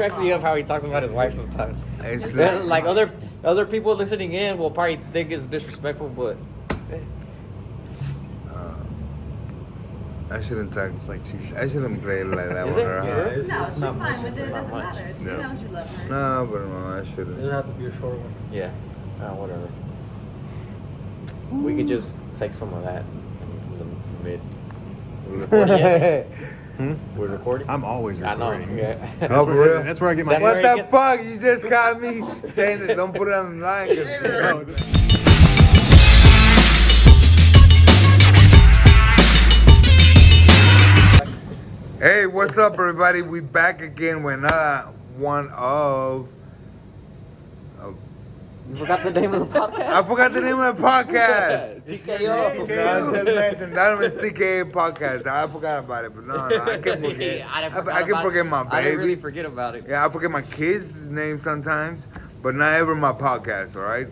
Actually, of how he talks about his wife sometimes. It's Like other people listening in will probably think it's disrespectful, but I shouldn't talk. It's like two shots. I shouldn't play it like that Is with it? her. Yeah, Huh? it's- No, it's she's not fine much. with it. It Not doesn't much. matter. She No. knows you love her. No, but no, I It shouldn't. doesn't have to be a short one. yeah, whatever. We could just take some of that in the mid. We're recording yet? We're recording. I'm always I know. recording. Yeah. Oh, for real? That's where I get my. That's What where the it gets- fuck? You just caught me saying that don't put it on the line. 'Cause- Hey, what's up, everybody? We back again with another one of. You forgot the name of the podcast? I forgot the name of the podcast. T.K.O. No, just nice and Donovan's T.K.O podcast. I forgot about it, but no, I can forget. I didn't I can forget my I didn't really baby. forget about it. Yeah, I forget my kids' name sometimes, but not ever my podcast. All right.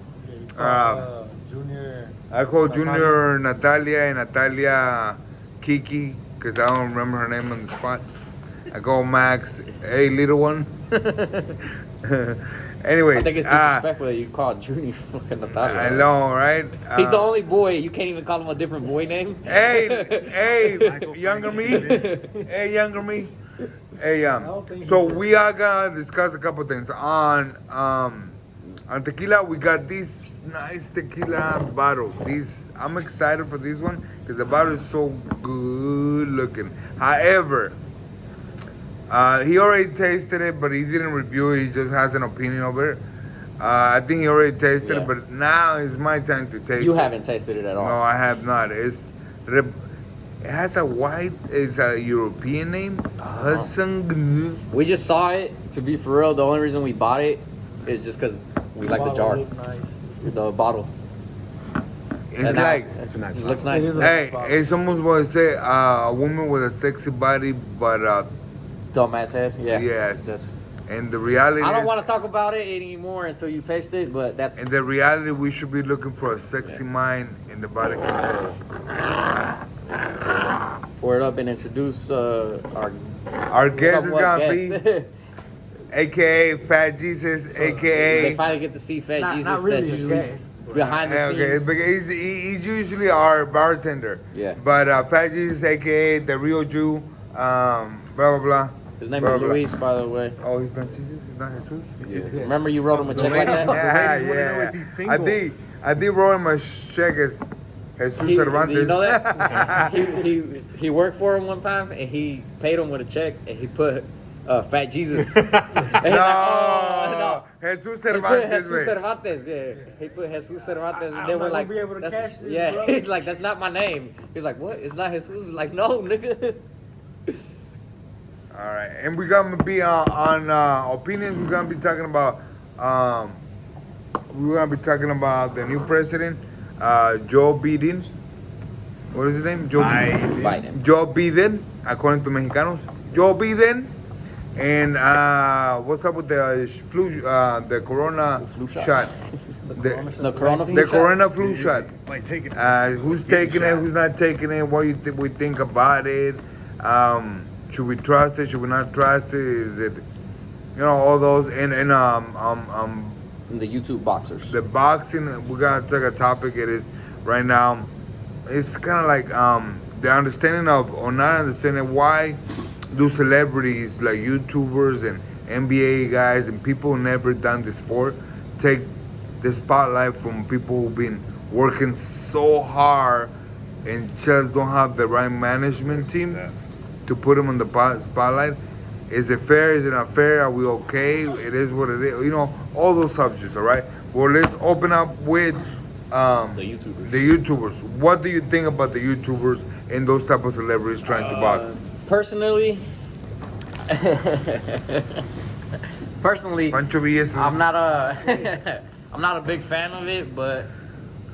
Junior. I call Junior Natalia and Natalia Kiki because I don't remember her name on the spot. I call Max, hey little one. Anyways, I think it's disrespectful that you call Junior fucking Natalia. I know, right? He's the only boy. You can't even call him a different boy name. Hey, younger me. Hey, younger me. Hey, so we are gonna discuss a couple things on tequila. We got this nice tequila bottle. I'm excited for this one because the bottle is so good looking. However, he already tasted it, but he didn't review it. He just has an opinion over it. I think he already tasted Yeah. it, but now is my time to taste it. You haven't tasted it at all. No, I have not. It has it's a European name. Hassan. We just saw it. To be for real, the only reason we bought it is just because we like the jar, Nice. the bottle. It's And now like, That's a nice. it just looks nice. It is a hey, nice it's almost what I say, a woman with a sexy body, but Dumbass head. Yeah. Yes. That's. and the reality I don't is, want to talk about it anymore until you taste it, but that's. in the reality, we should be looking for a sexy mind in the body. Pour it up and introduce Our guest is somewhat gonna be, guest. AKA Fat Jesus, They AKA. finally get to see Fat Jesus. Not really that's a guest, but- behind the Okay, scenes. because he's usually our bartender. Yeah. But Fat Jesus, AKA the real Jew, blah blah blah. His name blah, is blah. Luis, by the way. Oh, he's not Jesus. He's not Jesus. Yeah. Remember you wrote him a The check like ladies- that? ladies wanna know, is he single? I did roll him a check as Jesus Cervantes. You know that? he worked for him one time and he paid him with a check and he put Fat Jesus. And he's like, No, no. Jesus He put Cervantes. Jesus wait. Cervantes, yeah. He put Jesus Cervantes, and I'm then we're not like, gonna be able to that's- cash this, yeah. bro. He's like, that's not my name. He's like, what? It's not Jesus. Like, no, nigga. All right, and we're gonna be on opinions. We're gonna be talking about the new president, Joe Biden. What is his name? Joe Biden. Joe Biden, according to Mexicanos. Joe Biden. And what's up with the flu, the corona flu shot. shot? The corona flu The shot? corona flu shot. It's like taking. Who's taking it? Who's not taking it? What we think about it? Should we trust it? Should we not trust it? Is it, all those and And the YouTube boxers. the boxing? We're gonna take a topic. It is right now. It's kind of like the understanding of or not understanding why do celebrities like YouTubers and NBA guys and people who never done the sport take the spotlight from people who've been working so hard and just don't have the right management team to put them on the spotlight. Is it fair? Is it not fair? Are we okay? It is what it is. All those subjects, all right? Well, let's open up with The YouTubers. the YouTubers. What do you think about the YouTubers and those type of celebrities trying to box? Personally, Pancho Villas. I'm not a I'm not a big fan of it, but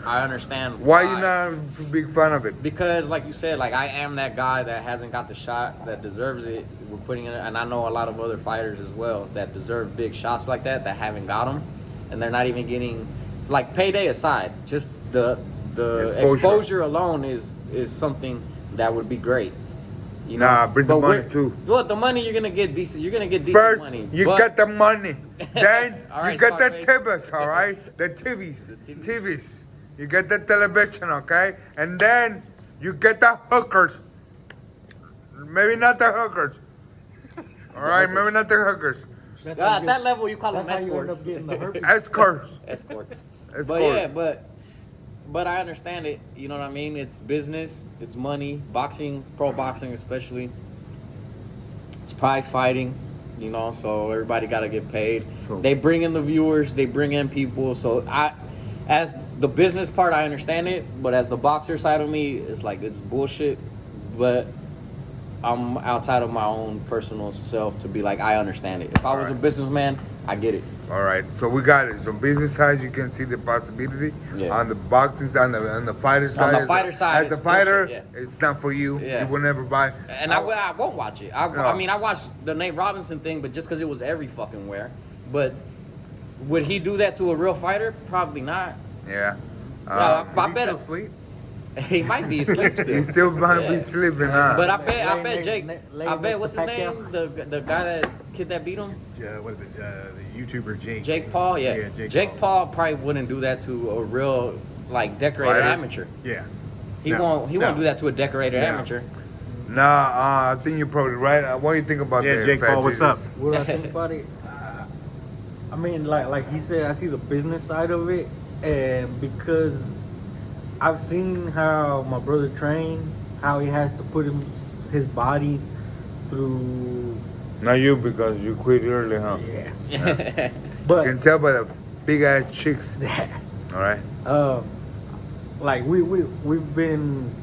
I understand Why you not a big fan of it? Because, like you said, like I am that guy that hasn't got the shot that deserves it. We're putting it, and I know a lot of other fighters as well that deserve big shots like that haven't got them, and they're not even getting, like payday aside, just the exposure alone is something that would be great. You know? Nah, bring the But money we're- too. Well, the money you're gonna get decent. You're gonna get decent First, money. you but- get the money. Then All right, you get the Scarface. TVs, all right? The TVs. The TVs. TVs. You get the television, okay? And then you get the hookers. Maybe not the hookers. All right, maybe not the hookers. That's At that level, you call them That's how you end up escorts. getting the herpes. Escorts. Escorts. Escorts. But yeah, but I understand it. You know what I mean? It's business. It's money. Boxing, pro boxing especially. It's prize fighting. You know, so everybody got to get paid. True. They bring in the viewers. They bring in people. So as the business part, I understand it. But as the boxer side of me, it's like it's bullshit. But I'm outside of my own personal self to be like, I understand it. If I was a businessman, I get it. All right, so we got it. So business side, you can see the possibility. Yeah. On the boxing side, on the fighter side, the fighter side, as a it's fighter, bullshit, it's not for you. Yeah. You will never buy. And I won't watch it. No. I mean, I watched the Nate Robinson thing, but just because it was every fucking where. But would he do that to a real fighter? Probably not. Yeah. I Is he bet still asleep? he might be asleep still. He still might be sleeping, huh? But I bet Laying Jake. next I bet to what's his Pacquiao. name? The guy that kid that beat him. What is it? The YouTuber Jake. Jake Paul. Yeah. Yeah, Jake Paul probably wouldn't do that to a real like decorated Fighter? amateur. Yeah. He No, won't. He no. won't do that to a decorated No. amateur. Nah, I think you're probably right. What do you think about Yeah, that? Jake Fat Paul, what's Jesus? up? What do I think about it? I mean, like he said, I see the business side of it, and because I've seen how my brother trains, how he has to put his body through. Not you, because you quit early, huh? Yeah. You But can tell by the big ass chicks. All right. like we've been.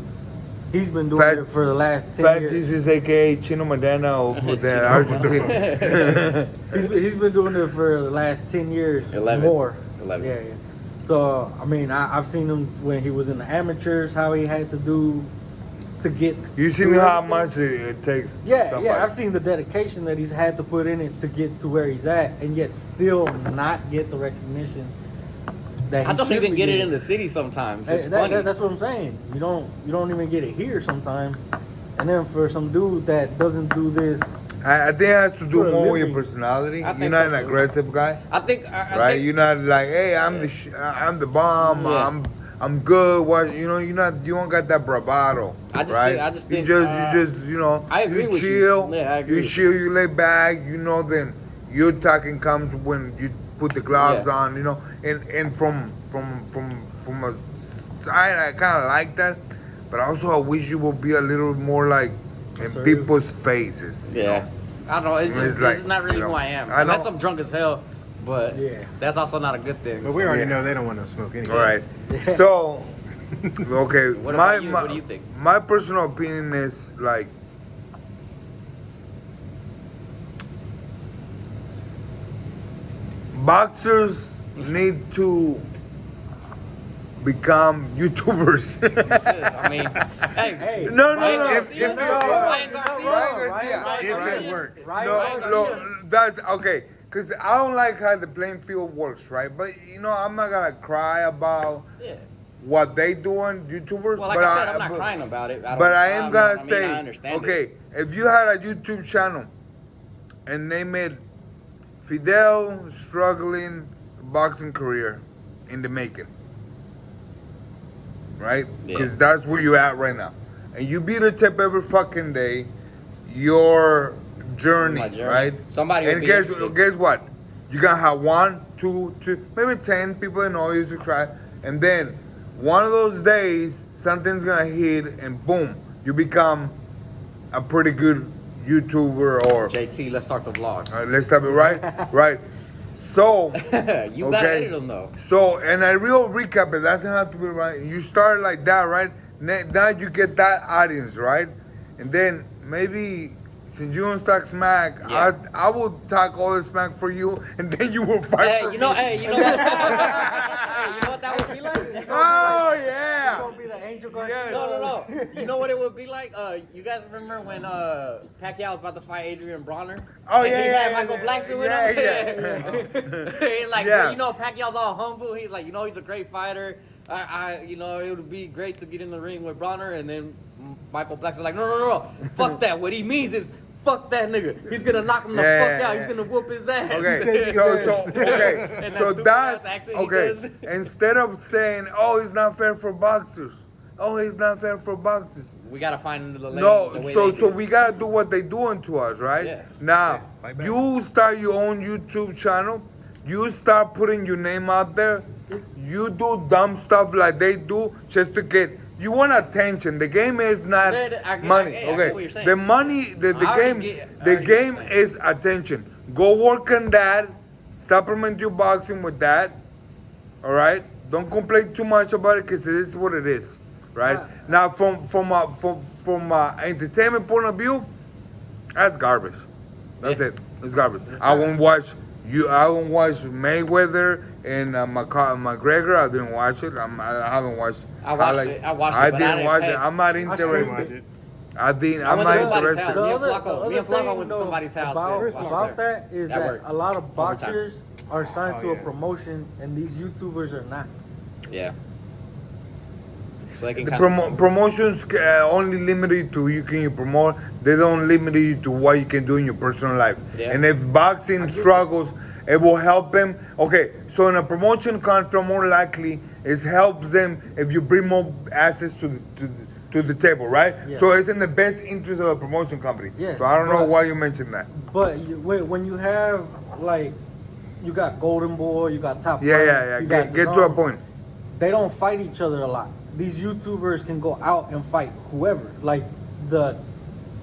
He's been doing Fat- it for the last 10 Fat years. Jesus, aka Chino Madana over there in Argentina. He's been doing it for the last 10 years 11. more. 11. Yeah. So I mean, I've seen him when he was in the amateurs, how he had to do to get. You seen to how everything. much it takes? Yeah, somebody. yeah. I've seen the dedication that he's had to put in it to get to where he's at, and yet still not get the recognition that he I don't should even be get it getting. in the city sometimes. Hey, It's funny. that's what I'm saying. You don't even get it here sometimes, and then for some dude that doesn't do this. I think it has to do For a more with your living. personality. I You're think not so, an too. aggressive guy, I right? think, You're not like, hey, I'm the bomb. Yeah. I'm good. What you don't got that bravado. I just right? think- I just think, you just I agree you with you. chill. Yeah, I agree You with chill. You lay back. Then your talking comes when you put the gloves Yeah. on. And from a side, I kind of like that, but also I wish you would be a little more like in Assertive. people's faces. you Yeah. know? I don't know. It's It's just like, it's not really you know, who I am. I Unless know. I'm drunk as hell, but Yeah. that's also not a good thing. But we so- already Yeah. know they don't want to smoke anyway. All right. So, okay. What about you? What do you think? My personal opinion is like, boxers need to become YouTubers. I mean, hey, Hey, No, Ryan no. Garcia? If no, Ryan Garcia? Ryan Garcia. Ryan If Garcia. it works. Ryan No, Garcia. that's okay. Cause I don't like how the playing field works, right? But I'm not gonna cry about yeah. what they doing, YouTubers. Well, like but I said, I'm not crying about it. But I am gonna I say, understand okay, it. if you had a YouTube channel and they made Fidel struggling boxing career in the making, right? Yeah. Because that's where you're at right now, and you beat a tip every fucking day, your journey, My journey. right? Somebody would and be guess interested. what? You're gonna have 1, 2, maybe 10 people in all you to try, and then one of those days something's gonna hit, and boom, you become a pretty good YouTuber or JT, let's start the vlogs. let's stop it right, right. So You gotta okay. edit them though. So, and a real recap, it doesn't have to be right. You start like that, right? Now you get that audience, right? And then maybe since you don't talk smack, Yeah. I will talk all the smack for you, and then you will fight Hey, for you know, me. hey, you know what? Hey, you know what that would be like? Oh He's yeah. gonna be the angel Yeah. Garcia. No. You know what it would be like? You guys remember when Pacquiao was about to fight Adrian Bronner? Oh, And yeah, he yeah, had yeah, Michael yeah. Blackson with Yeah, him. He's like, Yeah. you know, Pacquiao's all humble. He's like, he's a great fighter. It would be great to get in the ring with Bronner, and then Michael Black's like, no, fuck that. What he means is, fuck that nigga. He's gonna knock him the fuck out. He's gonna whoop his ass. Okay, And so stupid that's ass accent he okay. does. Instead of saying, "Oh, it's not fair for boxers," "Oh, it's not fair for boxers." We gotta find the lane. No, the way so they do. we gotta do what they doing to us, right? Yeah. Now, Fight back. you start your own YouTube channel. You start putting your name out there. You do dumb stuff like they do just to get. You want attention. The game is not I money. get what Okay, you're saying. the money, the I already game, get- I the already get what game you're saying. is attention. Go work on that. Supplement your boxing with that. All right. Don't complain too much about it because it is what it is. Right now, from a entertainment point of view, that's garbage. That's it. It's garbage. I won't watch you. I won't watch Mayweather and McGregor. I didn't watch it. I haven't watched. I watched it, but I didn't didn't watch pay. it. I'm not Watch interested. it. I didn't. I I'm went not to somebody's interested. house. Me and Flaco went to somebody's house about, and watched about there. that is That that worked. a lot of Overtime. boxers are signed Oh, to a yeah. promotion, and these YouTubers are not. Yeah. So they can The kind of. promotions only limited to you can promote. They don't limit you to what you can do in your personal life. Yeah. And if boxing struggles, it will help them. Okay, so in a promotion contract, more likely it helps them if you bring more assets to the table, right? Yeah. So it's in the best interest of the promotion company. Yeah, So I don't know but- why you mentioned that. But when you have like, you got Golden Boy, you got Top Yeah, Rank, yeah. you Get got to a DAZN. point. They don't fight each other a lot. These YouTubers can go out and fight whoever. Like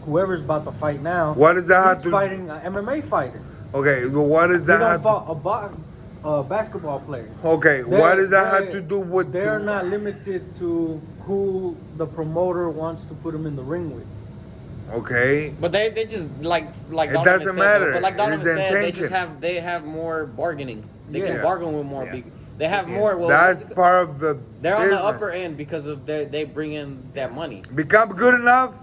whoever's about to fight now. What does that have he's to- fighting an MMA fighter. Okay, but what does He that don't have? fought a basketball player. Okay, They're- what does that have they're- to do with? They're not limited to who the promoter wants to put them in the ring with. Okay. But they just like It Donovan doesn't said, matter. But like Donovan It's the said, they intention. have more bargaining. They Yeah. can bargain with more. Yeah. Big, they have more. Well, That's part of the they're on business. the upper end because of they bring in that money. Become good enough.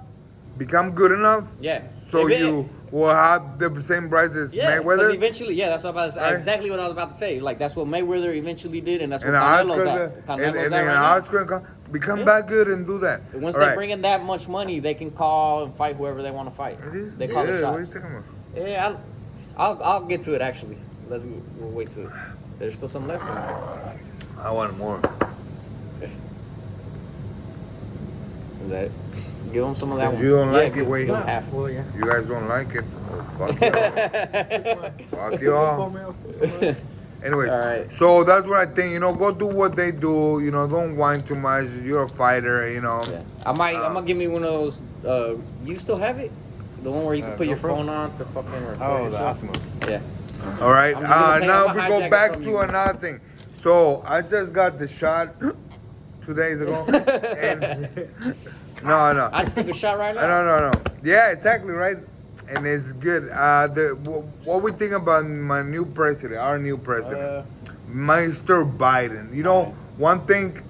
Yeah. So If it- you will have the same price as Yeah, because Mayweather. eventually, that's what I was about to say. Right. Exactly what I was about to say. Like that's what Mayweather eventually did, and that's what And Canelo's Oscar, at. and Canelo's then at right now. Oscar, become Yeah. that good and do that. Once All they right. bring in that much money, they can call and fight whoever they want to fight. It is They call good. the What are you shots. talking about? Yeah, I'll get to it actually. We'll wait to it. There's still some left. I want more. Is that it? Give them some of that Since one. you don't like it, give wait. them half. Well, yeah. You guys don't like it. Fuck y'all. Fuck y'all. Anyways, All right. so that's what I think. Go do what they do. Don't whine too much. You're a fighter. Yeah. I'm gonna give me one of those. You still have it? The one where you can put your GoPro? phone on to fucking record Oh, your the show? Osmo. Yeah. All right. I'm just gonna Now I'm we gonna hijack go it back from to you. another thing. So I just got the shot 2 days ago, and no. I just took a shot right now. No. Yeah, exactly right, and it's good. What we think about my new president, our new president, Mr. Biden. One thing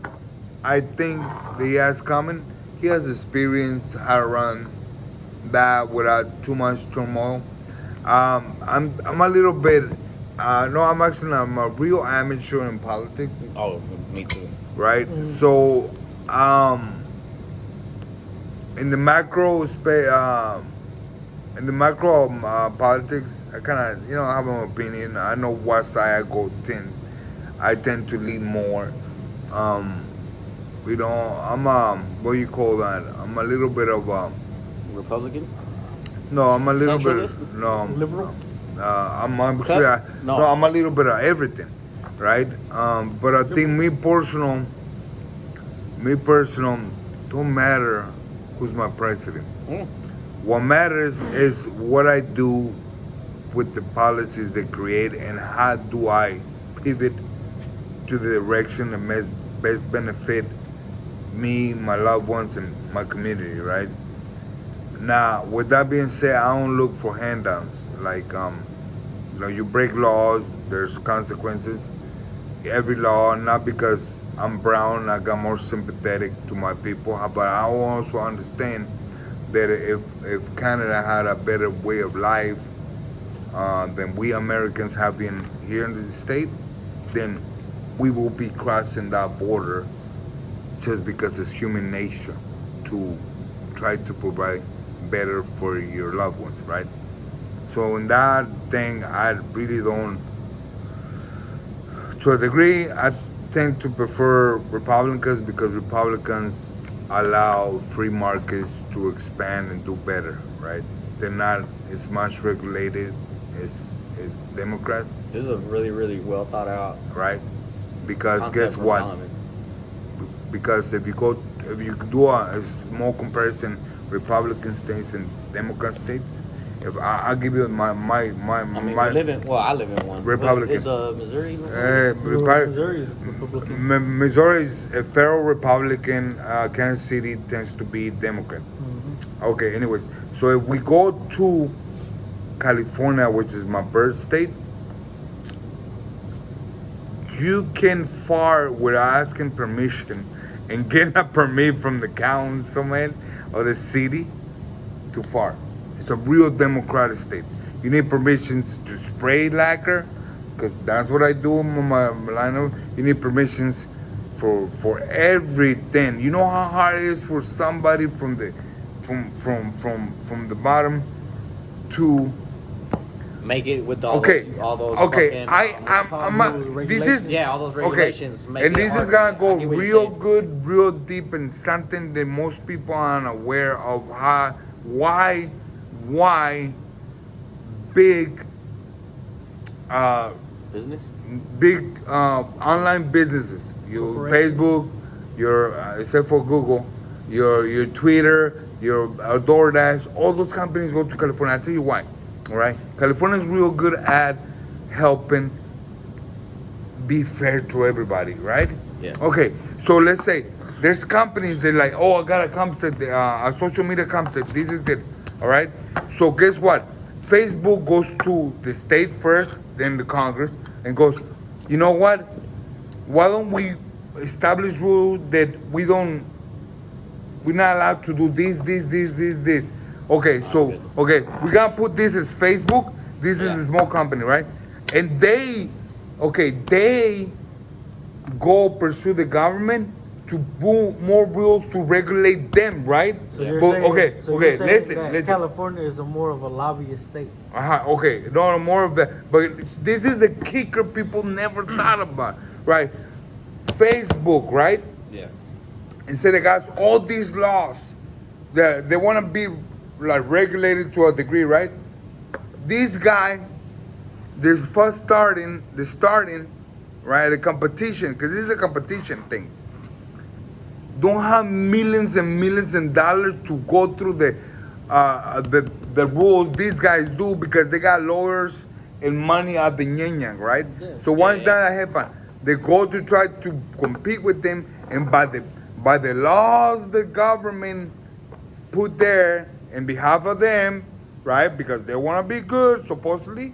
I think that he has coming. He has experience how to run that without too much turmoil. I'm a little bit. No, I'm a real amateur in politics. Oh, me too. Right? So, in the macro politics, I kind of, have an opinion. I know what side I tend to lean more. I'm what do you call that? I'm a little bit of Republican? no, I'm a little Centralist? bit no Liberal? I'm No. I'm a little bit of everything, right? But I think me personal, don't matter who's my president. What matters is what I do with the policies they create and how do I pivot to the direction that best benefit me, my loved ones, and my community, right? Now, with that being said, I don't look for handouts. Like, you break laws, there's consequences. Every law, not because I'm brown, I got more sympathetic to my people, but I also understand that if Canada had a better way of life than we Americans have been here in the state, then we will be crossing that border just because it's human nature to try to provide better for your loved ones, right? So in that thing, I really don't. To a degree, I tend to prefer Republicans because Republicans allow free markets to expand and do better, right? They're not as much regulated as Democrats, This is a really, really well thought out right? Because concept guess from what? Donovan. Because if you do a small comparison, Republican states and Democrat states, if I'll give you my I live in one. Republican. Is Missouri? Missouri is Republican. Missouri is a federal Republican. Kansas City tends to be Democrat. Okay, anyways, so if we go to California, which is my birth state, you can fart without asking permission and get a permit from the councilman or the city to fart. It's a real democratic state. You need permissions to spray lacquer, because that's what I do in my line. You need permissions for everything. You know how hard it is for somebody from the bottom to Make it with all okay, those, all those okay. fucking, This is yeah, all those okay, regulations. Make and it this is harder. gonna I go get what you're real saying. good, real deep, and something that most people aren't aware of. Why big Business. big online businesses, your Facebook, your except for Google, your Twitter, your DoorDash, all those companies go to California. I'll tell you why. All right, California's real good at helping be fair to everybody, right? Yeah. Okay, so let's say there's companies that like, oh, I got a concept, a social media concept. This is it. All right. So guess what? Facebook goes to the state first, then the Congress, and goes, you know what? Why don't we establish rules that we're not allowed to do this. Okay, so okay, we gotta put this as Facebook. This is a small company, right? And they go pursue the government to put more rules to regulate them, right? So you're But, saying, okay, listen. California is more of a lobbyist state. Okay, no, more of that. But this is the kicker people never thought about, right? Facebook, right? Yeah. Instead they got all these laws that they want to be like regulated to a degree, right? This guy, they're starting, right, the competition, because this is a competition thing. Don't have millions and millions of dollars to go through the rules these guys do, because they got lawyers and money at the yin, right? Yes. So once that happens, they go to try to compete with them, and by the laws the government put there in behalf of them, right? Because they want to be good, supposedly.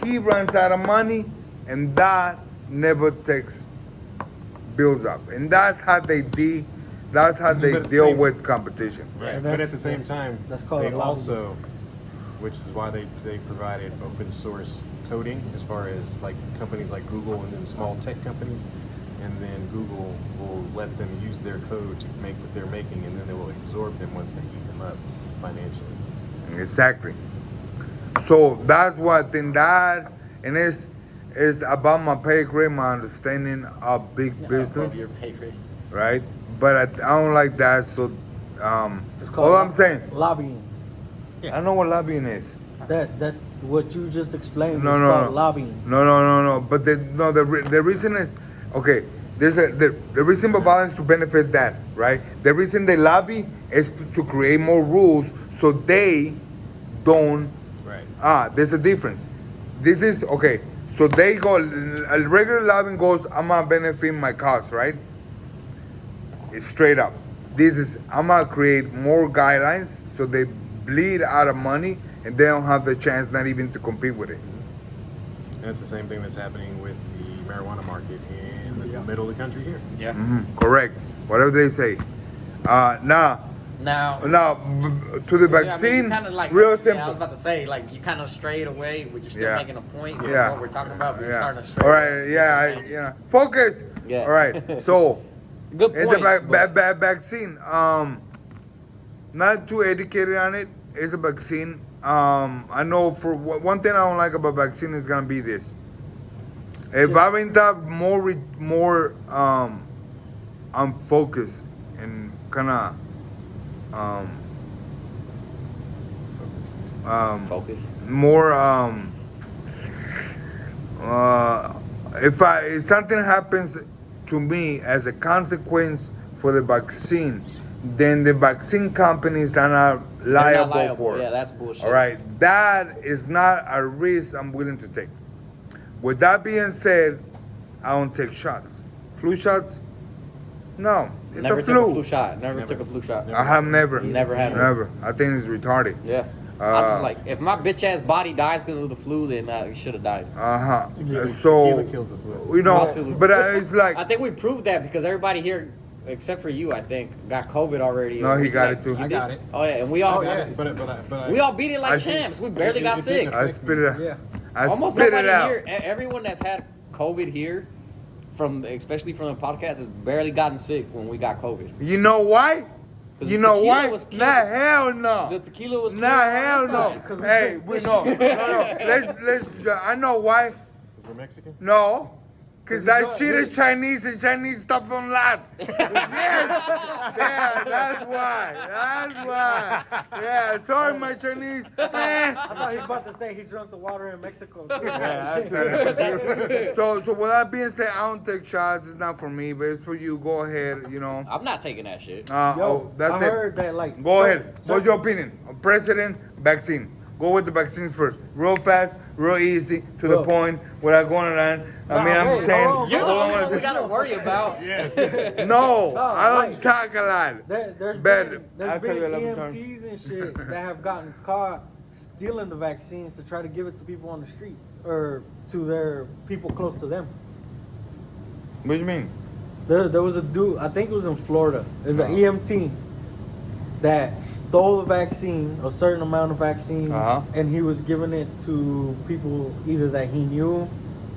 He runs out of money, and that never takes builds up, and that's how they deal with competition. Right, And but that's- at the same that's- time, that's called they a lobbyist. also, which is why they provided open source coding as far as like companies like Google and then small tech companies, and then Google will let them use their code to make what they're making, and then they will absorb them once they eat them up financially. Exactly. So that's what that, and it's about my pay grade, my understanding of big Above business, your pay grade. right? But I don't like that. So It's called all I'm saying, lobbying. I know what lobbying is. That's what you just explained. No, It's no, called no. lobbying. No. But the reason is, okay, the reason Babala is to benefit that, right? The reason they lobby is to create more rules so they don't. Right. There's a difference. This is okay. So they go. A regular lobbying goes, I'm gonna benefit my cause, right? It's straight up. This is, I'm gonna create more guidelines so they bleed out of money and they don't have the chance not even to compete with it. And it's the same thing that's happening with the marijuana market in the middle of the country here. Yeah. Correct. Whatever they say. Now Now. to the Yeah, I mean, vaccine, you kinda like, real yeah, I was simple. about to say, like, you kind of strayed away, but you're still Yeah. making a point with Yeah. what we're talking about, but you're Yeah. starting to stray All away. right. Yeah. Focus. Yeah. All right. So Good in points. the but- vaccine, not too educated on it. It's a vaccine. I know for one thing I don't like about vaccine is gonna be this. If I have more I'm focused and kind of Focus. more if something happens to me as a consequence for the vaccine, then the vaccine companies are not liable for it. Yeah, that's bullshit. All right, that is not a risk I'm willing to take. With that being said, I don't take shots. Flu shots? No, it's Never a took flu. a flu shot. Never took a flu shot. I have never. Never had one. Never. I think it's retarded. Yeah. I just like, if my bitch ass body dies because of the flu, then I should have died. Tequila So kills the flu. you know, Absolutely. but it's like I think we proved that because everybody here, except for you, I think, got COVID already. No, he It's got like, it too. you I did? got it. Oh yeah, and we all But we all beat it like I- champs. We barely got it sick. didn't I spit it out. Yeah. I Almost spit nobody it out. here, everyone that's had COVID here, especially from the podcast, has barely gotten sick when we got COVID. You know why? 'Cause You the know tequila why? was killing- Nah, hell no. The tequila was Nah, killing hell all no. the sides. Hey, we no. Let's. I know why. Is there Mexican? No. Cause that Cause shit is Chinese and Chinese stuff don't last. Yes. Yeah, that's why. That's why. Yeah, sorry, my Chinese. I thought he was about to say he drank the water in Mexico too. So with that being said, I don't take shots. It's not for me, but it's for you. Go ahead. You know. I'm not taking that shit. That's I it. heard that like. Go ahead. What's your opinion? President, vaccine. Go with the vaccines first. Real fast, real easy, to the Bro. point, without going around. I mean, I'm wait, saying. hold on, You're the hold only on, one we just- gotta worry about. No, I don't like- talk a lot. There's Better. been, I'll there's tell you been another time. EMTs and shit that have gotten caught stealing the vaccines to try to give it to people on the street or to their people close to them. What do you mean? There was a dude, I think it was in Florida. There's an EMT that stole the vaccine, a certain amount of vaccines, and he was giving it to people either that he knew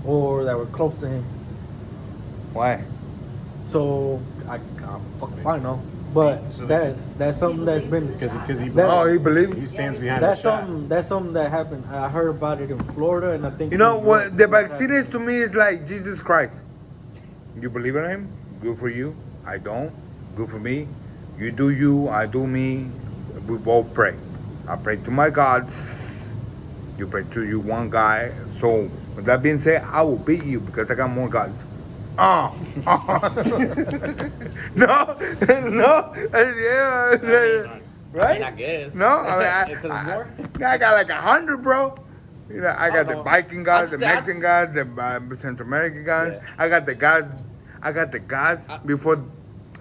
or that were close to him. Why? So I fucking fine know, but So that's something that's been Because he That- he believes. he stands behind that's the shot. something that happened. I heard about it in Florida, and I think You know what? The vaccine is to me is like Jesus Christ. You believe in him? Good for you. I don't. Good for me. You do you. I do me. We both pray. I pray to my gods. You pray to you one guy. So with that being said, I will beat you because I got more gods. No, yeah, right? I guess. No, I mean, Because more? I got like 100, bro. You know, I got the no. Viking gods, the That's- Mexican gods, the Central American gods. Yeah. I got the gods before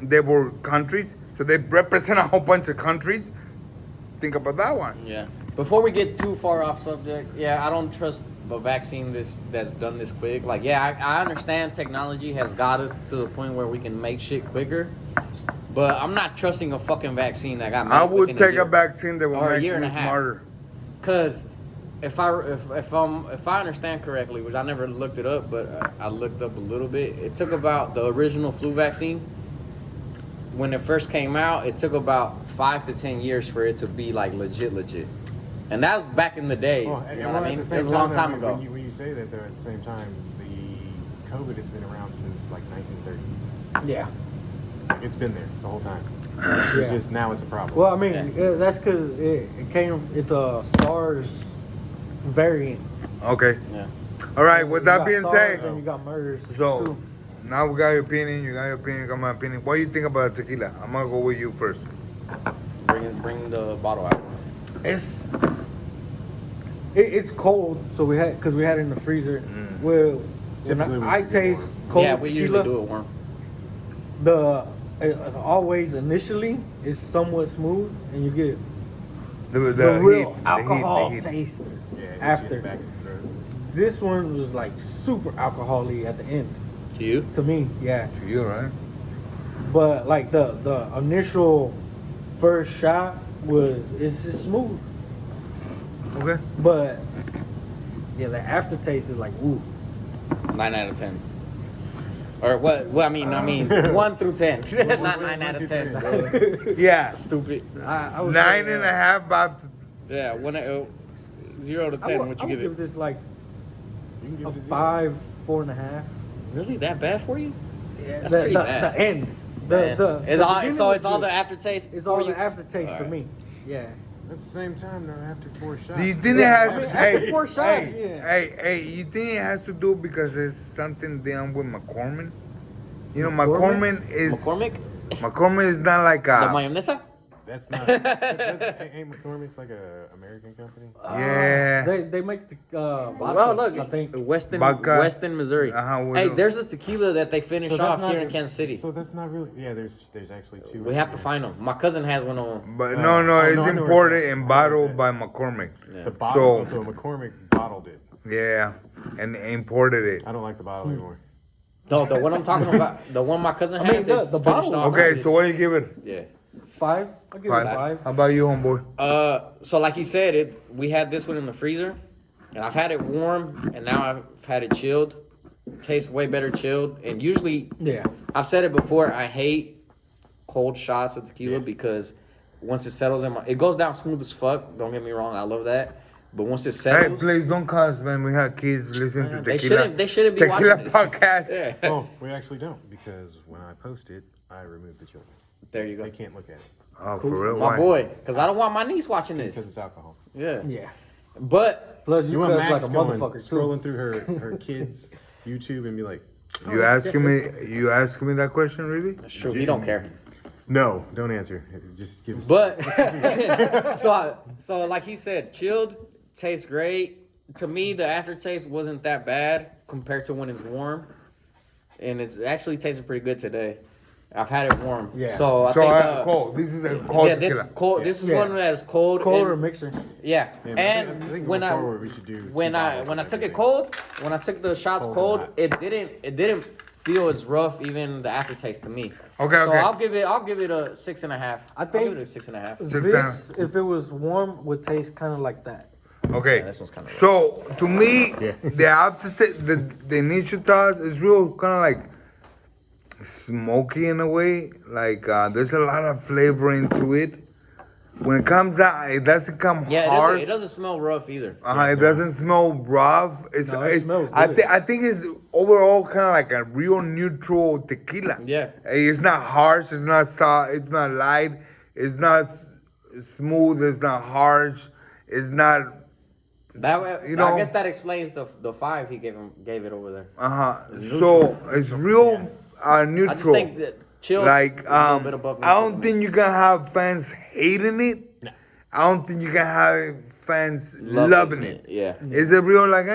they were countries, so they represent a whole bunch of countries. Think about that one. Yeah. Before we get too far off subject, yeah, I don't trust a vaccine that's done this quick. Like, yeah, I understand technology has got us to the point where we can make shit quicker, but I'm not trusting a fucking vaccine that got made I would within take year. a vaccine that will Or a make year and me a half. smarter. Cause if I understand correctly, which I never looked it up, but I looked up a little bit. It took about the original flu vaccine. When it first came out, it took about 5 to 10 years for it to be like legit, and that was back in the days. Well, You know what I mean? at It the was same a long though, time ago. When you say that, though, at the same time, the COVID has been around since like 1930. Yeah. It's been there the whole time. It's just now it's a problem. Well, I mean, that's because it's a SARS variant. Okay. Yeah. All right. With You that got being SARS said, and you got MERS so too. now we got your opinion. You got your opinion. You got my opinion. What do you think about tequila? I'm gonna go with you first. Bring the bottle out. It's cold, so we had it in the freezer. Well, Typically, when I we taste cold Yeah, we tequila, usually do it warm. it's always initially it's somewhat smooth, and you get The real heat, alcohol the heat. taste Yeah, it hits you after. back in the throat. This one was like super alcohol-y at the end. To you? To me, yeah. You right? But like the initial first shot it's just smooth. Okay. But yeah, the aftertaste is like ooh. 9 out of 10. Or what? Well, I mean, 1 through 10, not 9 out of 10. Yeah, Stupid. I would nine say, and a half. But Yeah, 0 to 10. What you give give it? this like You can give a it a 5, 4.5. Really, that bad for you? Yeah, That's the, pretty the, bad. the end. Man. It's all, beginning so was it's all the good. aftertaste. It's for all you? the aftertaste for Alright. me. Yeah. At the same time, though, after 4 shots. do you think it Yeah, has? I mean, hey, after 4 shots, hey, yeah. hey, you think it has to do because it's something done with McCormick? You know, McCormick? McCormick is McCormick? McCormick is not like The a. mayonesa? That's not. Ain't McCormick's like a American company? Yeah. They make the Well, vodkas, look, I think. Weston, Missouri. Hey, there's a tequila that they finish off here in Kansas City. So that's not really. Yeah, there's actually 2. We have to find them. My cousin has one on. But Oh, no, no, it's I know where imported it's at. and I know bottled where by it's McCormick. The bottle. So- So McCormick bottled it. Yeah, and imported it. I don't like the bottle anymore. No, the one I'm talking about, the one my cousin I mean, has the is bottle- finished off. Okay, so what do you give it? Yeah. 5. I'll give it 5. How about you, homeboy? So like you said, we had this one in the freezer, and I've had it warm, and now I've had it chilled. Tastes way better chilled, and usually, Yeah. I've said it before, I hate cold shots of tequila Yeah. because once it settles it goes down smooth as fuck. Don't get me wrong, I love that, but once it Hey, settles, please don't cuss, man. We have kids listening to they tequila. shouldn't be tequila watching this. podcast. Yeah. Oh, we actually don't because when I post it, I remove the children. There you go, They can't look at it Oh, for real? my Why? boy, because I don't want my niece watching because this. it's alcohol. Yeah, Yeah. but Plus, you You want cuss like Max a going, motherfucker, too. scrolling through her kids' YouTube and be like, oh, You let's asking get- me? You asking me that question, really? it's true. He don't care. No, don't answer. Just give us. But so like he said, chilled tastes great. To me, the aftertaste wasn't that bad compared to when it's warm, and it's actually tasted pretty good today. I've had it warm, Yeah. So I So think cold. This is a cold yeah, this tequila. cold. This is Yeah. one that is cold. Colder and- mixer. Yeah, Yeah, but and I think when going I forward, we should do when 2 I bottles when I of took it everything. cold, when I took the shots Cold cold, and hot. it didn't feel as rough. Even the aftertaste to me. Okay, So okay. I'll give it a 6.5. I I'll think- give it a 6.5. This, if it was warm, would taste kind of like that. Okay. Yeah, this one's kinda rough. So to me, Yeah. the aftertaste, the initial toss is real kind of like smoky in a way. Like there's a lot of flavor into it. When it comes out, it doesn't come Yeah, hard. it doesn't smell rough either. It doesn't smell rough. No, it smells I, good. I think it's overall kind of like a real neutral tequila. Yeah. It's not harsh. It's not soft. It's not light. It's not smooth. It's not harsh. It's not. That You know- I guess that explains the 5 he gave it over there. So it's real neutral. I just think that chill Like is a little bit above I don't neutral. think you can have fans hating it. No. I don't think you can have fans loving it. Yeah. Is it real? Like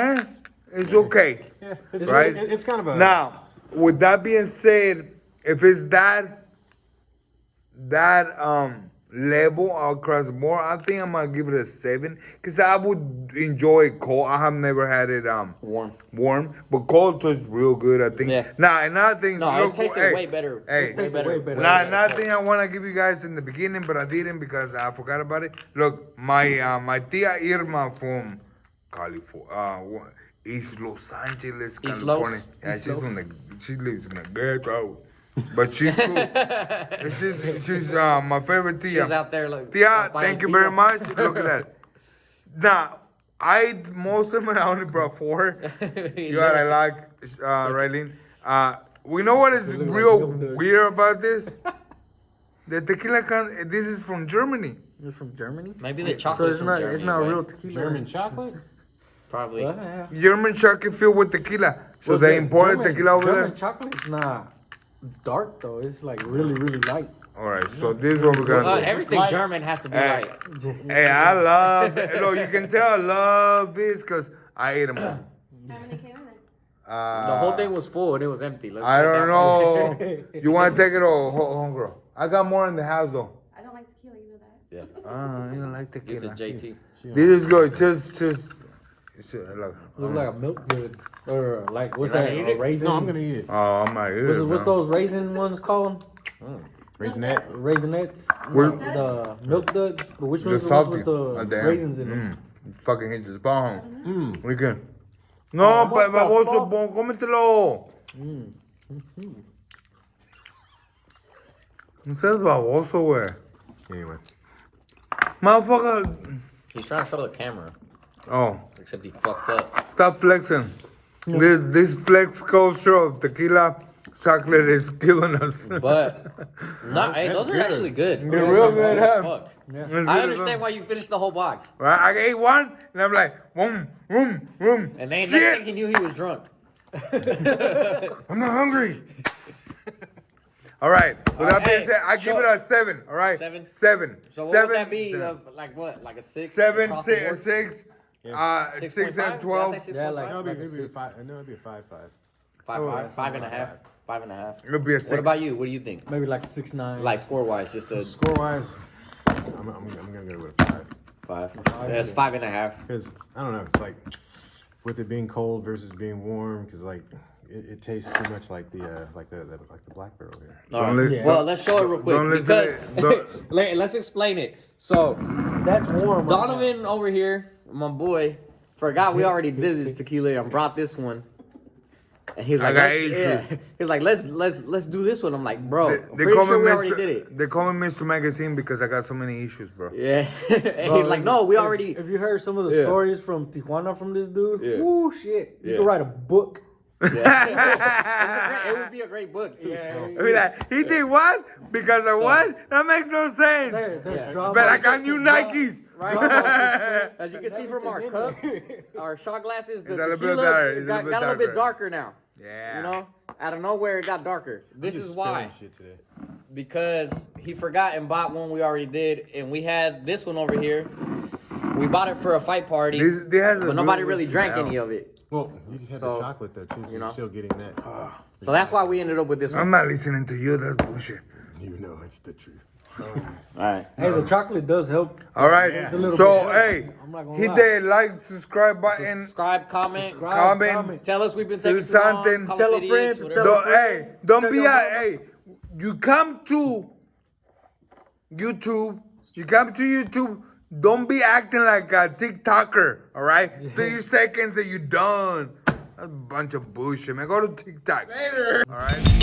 it's okay. Yeah, it's, Right? it's kind of a. Now, with that being said, if it's that level across the board, I think I'm gonna give it a 7 because I would enjoy it cold. I have never had it Warm. but cold tastes real good. I think. Yeah. Now another thing. No, look, it tasted hey, way better. Hey, Way tasted better. way better. Now, another thing I want to give you guys in the beginning, but I didn't because I forgot about it. Look, my tia Irma from California, East Los Angeles, East California. Los? Yeah, East she's Los? she lives in the ghetto, but she's cool. And she's my favorite tia. She's out there like Tia, buying thank you people. very much. Look at that. Now, most of them I only brought 4. You know what I like, Raylene? We know what is look like real Gum Ducks. weird about this? The tequila this is from Germany. It's from Germany. Maybe the So chocolate's it's not. from It's Germany, not right? real tequila. German chocolate? Probably. Yeah. German chocolate filled with tequila. So Well, they the imported German- tequila over German there? chocolate's not dark though. It's like really, really light. Alright, so this is what we're gonna do. Everything like- German has to be Hey. right. Hey, I love look, you can tell I love this because I ate them all. How many came in there? The whole thing was full and it was empty. Let's I put it don't that way. know. You want to take it or homegirl? I got more in the house though. I don't like tequila, you know that. Yeah. You don't like It's a tequila. JT. This is good. Just. Look. Look like a milk good or like what's You're that? not gonna A eat it? raisin? No, I'm gonna eat it. Oh, I'm not here. What's those raisin ones called? Raisinette. Raisinets. We're- The milk duds. But which The one's the ones salty. with the raisins in them? Fucking hit the spot, huh? We can. No, what but the also, fuck? cómetelo. No seas baboso, güey. Anyway. Motherfucker. He's trying to show the camera. Oh, Except he fucked up. stop flexing. This flex culture of tequila chocolate is killing us. But no, hey, those are good. actually good. They're real good, huh? Fuck. It's I good as understand well. why you finished the whole box. Right? I ate one, and I'm like, boom, boom, boom. And then next Shit. thing he knew, he was drunk. I'm not hungry. All right. With that being hey, said, I give it a 7. All right. 7? 7. So what 7. would that be? 7. Like what? Like a 6? 7, across the 6, board? 6, 6 6.5? and 12. Did I say Yeah, 6.5? like- No, it'd be a 5. No, it'd be a 5-5. 5.5? 5.5? 5.5. It'll be a 6. What about you? What do you think? Maybe like 6'9". Like score wise, just a Score wise, I'm gonna go with a 5. 5. Yeah, it's 5.5. Because I don't know, it's like with it being cold versus being warm, because like it tastes too much like the black barrel here. All Don't right. li- Yeah. Well, let's show it real quick don't listen because to- let's explain it. So That's warm. Donovan over here, my boy, forgot we already did this tequila and brought this one. And he was I like, got let's, issues. yeah. He was like, let's do this one. I'm like, bro, I'm They pretty call sure me we already Mr. did it. They call me Mr. Magazine because I got so many issues, bro. Yeah. And he's like, no, we already. If you heard some of the Yeah. stories from Tijuana from this dude, Yeah. ooh shit, you Yeah. could write a book. Yeah. It would be a great book too. I mean, like, he did what? Because of what? That makes no sense. There's Yeah. drama. But I got new Nikes. Right. So, as you can see from our cups, our shot glasses, the It's a little bit tequila darker. It's a got, little bit got a little bit darker. darker now. Yeah. You know, out of nowhere it got darker. This Just is why. spilling shit today. Because he forgot and bought one we already did, and we had this one over here. We bought it for a fight party, This has a but nobody real really good drank smell. any of it. Well, you just had So, the chocolate though too, so you know. you're still getting that. So that's why we ended up with this I'm one. not listening to you. That's bullshit. You know it's the truth. All right. Hey, the chocolate does help. All right. It's a little So, bit- hey, I'm not gonna hit lie. the like, subscribe button. Subscribe, comment, Subscribe, Comment. tell us we've been Say taking too long. something. Call Tell us a friend idiots, to whatever. tell Don't, hey, don't Check be out hey, you come to YouTube, don't be acting like a TikToker, all right? 3 seconds and you done. That's a bunch of bullshit, man. Go to TikTok. Later. All right?